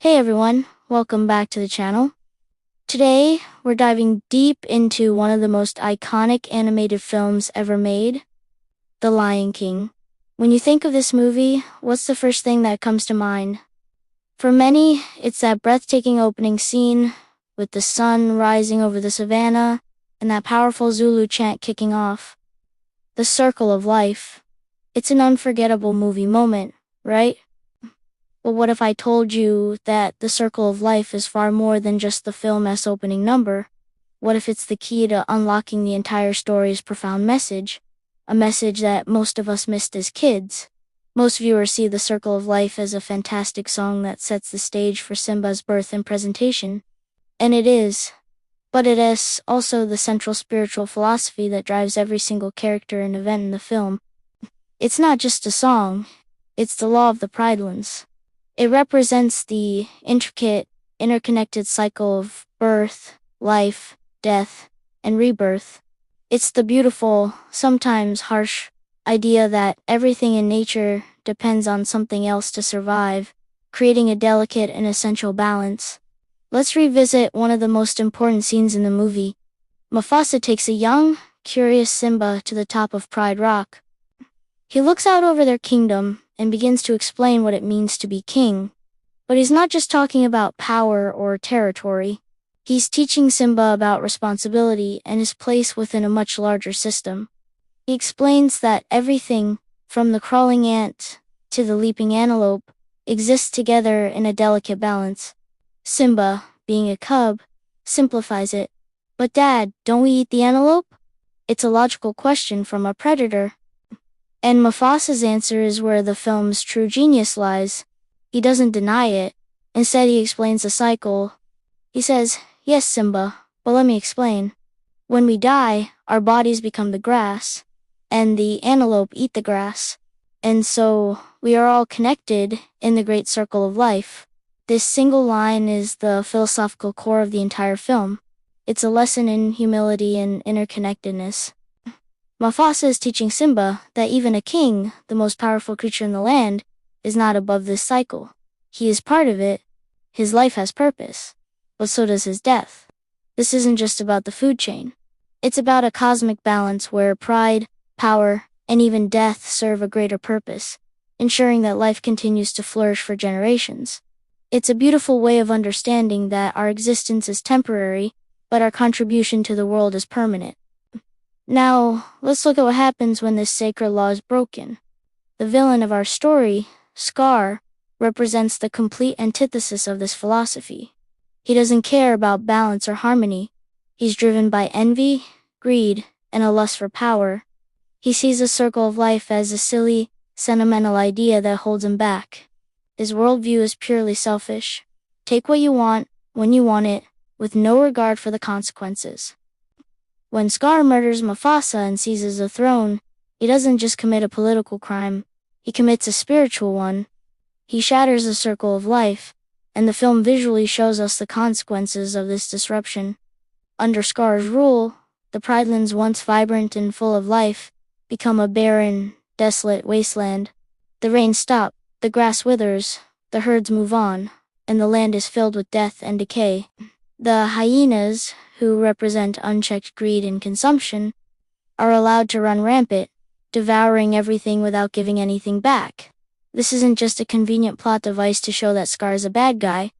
Hey everyone, welcome back to the channel. Today, we're diving deep into one of the most iconic animated films ever made, The Lion King. When you think of this movie, what's the first thing that comes to mind? For many, it's that breathtaking opening scene with the sun rising over the savannah and that powerful Zulu chant kicking off. The circle of life. It's an unforgettable movie moment, right? But what if I told you that the circle of life is far more than just the film's opening number? What if it's the key to unlocking the entire story's profound message? A message that most of us missed as kids. Most viewers see the circle of life as a fantastic song that sets the stage for Simba's birth and presentation. And it is. But it is also the central spiritual philosophy that drives every single character and event in the film. It's not just a song, it's the law of the Pridelands. It represents the intricate, interconnected cycle of birth, life, death, and rebirth. It's the beautiful, sometimes harsh, idea that everything in nature depends on something else to survive, creating a delicate and essential balance. Let's revisit one of the most important scenes in the movie. Mufasa takes a young, curious Simba to the top of Pride Rock. He looks out over their kingdom and begins to explain what it means to be king. But he's not just talking about power or territory. He's teaching Simba about responsibility and his place within a much larger system. He explains that everything, from the crawling ant to the leaping antelope, exists together in a delicate balance. Simba, being a cub, simplifies it. But Dad, don't we eat the antelope? It's a logical question from a predator. And Mufasa's answer is where the film's true genius lies. He doesn't deny it. Instead, he explains the cycle. He says, "Yes, Simba, but let me explain. When we die, our bodies become the grass, and the antelope eat the grass. And so, we are all connected in the great circle of life." This single line is the philosophical core of the entire film. It's a lesson in humility and interconnectedness. Mufasa is teaching Simba that even a king, the most powerful creature in the land, is not above this cycle. He is part of it. His life has purpose, but so does his death. This isn't just about the food chain. It's about a cosmic balance where pride, power, and even death serve a greater purpose, ensuring that life continues to flourish for generations. It's a beautiful way of understanding that our existence is temporary, but our contribution to the world is permanent. Now, let's look at what happens when this sacred law is broken. The villain of our story, Scar, represents the complete antithesis of this philosophy. He doesn't care about balance or harmony. He's driven by envy, greed, and a lust for power. He sees the circle of life as a silly, sentimental idea that holds him back. His worldview is purely selfish. Take what you want, when you want it, with no regard for the consequences. When Scar murders Mufasa and seizes the throne, he doesn't just commit a political crime, he commits a spiritual one. He shatters the circle of life, and the film visually shows us the consequences of this disruption. Under Scar's rule, the Pridelands, once vibrant and full of life, become a barren, desolate wasteland. The rains stop, the grass withers, the herds move on, and the land is filled with death and decay. The hyenas, who represent unchecked greed and consumption, are allowed to run rampant, devouring everything without giving anything back. This isn't just a convenient plot device to show that Scar is a bad guy.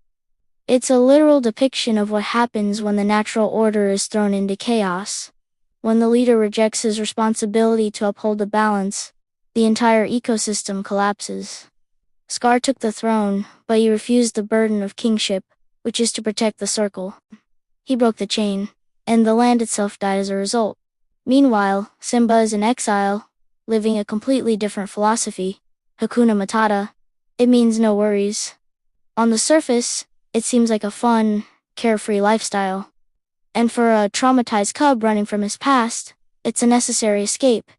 It's a literal depiction of what happens when the natural order is thrown into chaos. When the leader rejects his responsibility to uphold the balance, the entire ecosystem collapses. Scar took the throne, but he refused the burden of kingship, which is to protect the circle. He broke the chain, and the land itself died as a result. Meanwhile, Simba is in exile, living a completely different philosophy, Hakuna Matata. It means no worries. On the surface, it seems like a fun, carefree lifestyle. And for a traumatized cub running from his past, it's a necessary escape.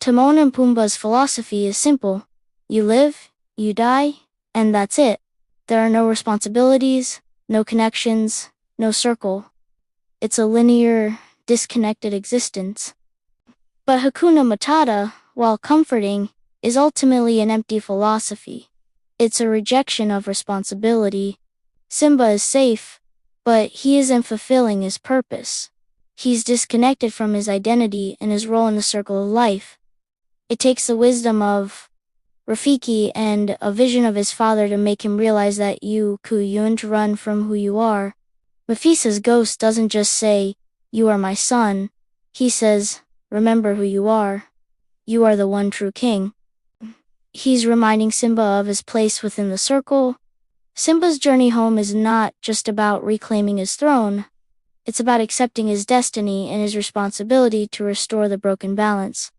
Timon and Pumbaa's philosophy is simple. You live, you die, and that's it. There are no responsibilities, no connections, no circle. It's a linear, disconnected existence. But Hakuna Matata, while comforting, is ultimately an empty philosophy. It's a rejection of responsibility. Simba is safe, but he isn't fulfilling his purpose. He's disconnected from his identity and his role in the circle of life. It takes the wisdom of Rafiki and a vision of his father to make him realize that you couldn't run from who you are. Mufasa's ghost doesn't just say, "You are my son." He says, "Remember who you are. You are the one true king." He's reminding Simba of his place within the circle. Simba's journey home is not just about reclaiming his throne. It's about accepting his destiny and his responsibility to restore the broken balance.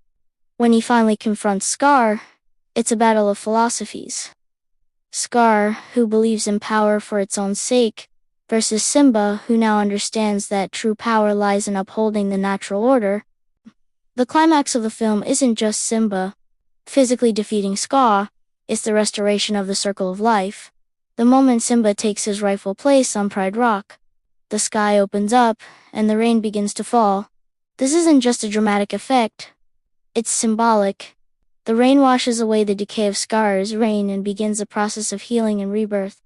When he finally confronts Scar, it's a battle of philosophies. Scar, who believes in power for its own sake, versus Simba, who now understands that true power lies in upholding the natural order. The climax of the film isn't just Simba physically defeating Scar, it's the restoration of the circle of life. The moment Simba takes his rightful place on Pride Rock, the sky opens up, and the rain begins to fall. This isn't just a dramatic effect, it's symbolic. The rain washes away the decay of Scar's reign and begins the process of healing and rebirth.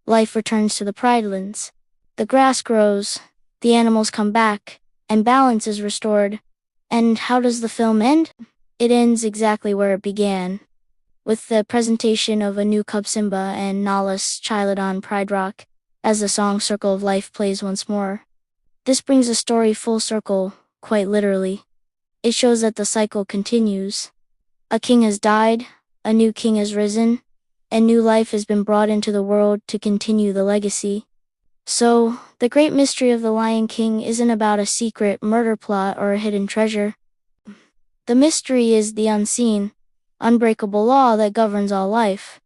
Life returns to the Pridelands. The grass grows, the animals come back, and balance is restored. And how does the film end? It ends exactly where it began, with the presentation of a new cub Simba and Nala's child on Pride Rock, as the song Circle of Life plays once more. This brings the story full circle, quite literally. It shows that the cycle continues. A king has died, a new king has risen, and new life has been brought into the world to continue the legacy. So, the great mystery of the Lion King isn't about a secret murder plot or a hidden treasure. The mystery is the unseen, unbreakable law that governs all life.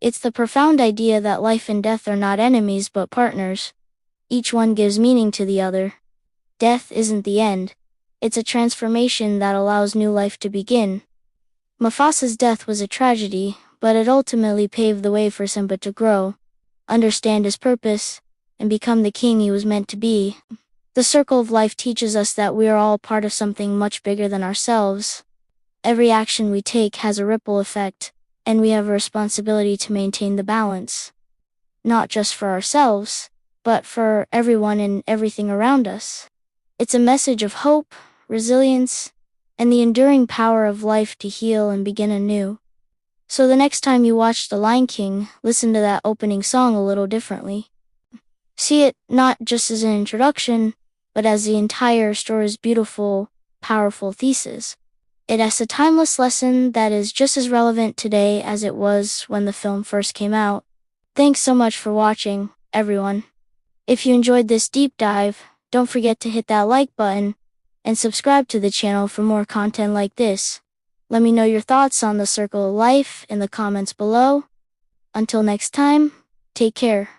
It's the profound idea that life and death are not enemies but partners. Each one gives meaning to the other. Death isn't the end. It's a transformation that allows new life to begin. Mufasa's death was a tragedy, but it ultimately paved the way for Simba to grow, understand his purpose, and become the king he was meant to be. The circle of life teaches us that we are all part of something much bigger than ourselves. Every action we take has a ripple effect, and we have a responsibility to maintain the balance. Not just for ourselves, but for everyone and everything around us. It's a message of hope, resilience, and the enduring power of life to heal and begin anew. So the next time you watch The Lion King, listen to that opening song a little differently. See it not just as an introduction, but as the entire story's beautiful, powerful thesis. It has a timeless lesson that is just as relevant today as it was when the film first came out. Thanks so much for watching, everyone. If you enjoyed this deep dive, don't forget to hit that like button and subscribe to the channel for more content like this. Let me know your thoughts on the circle of life in the comments below. Until next time, take care.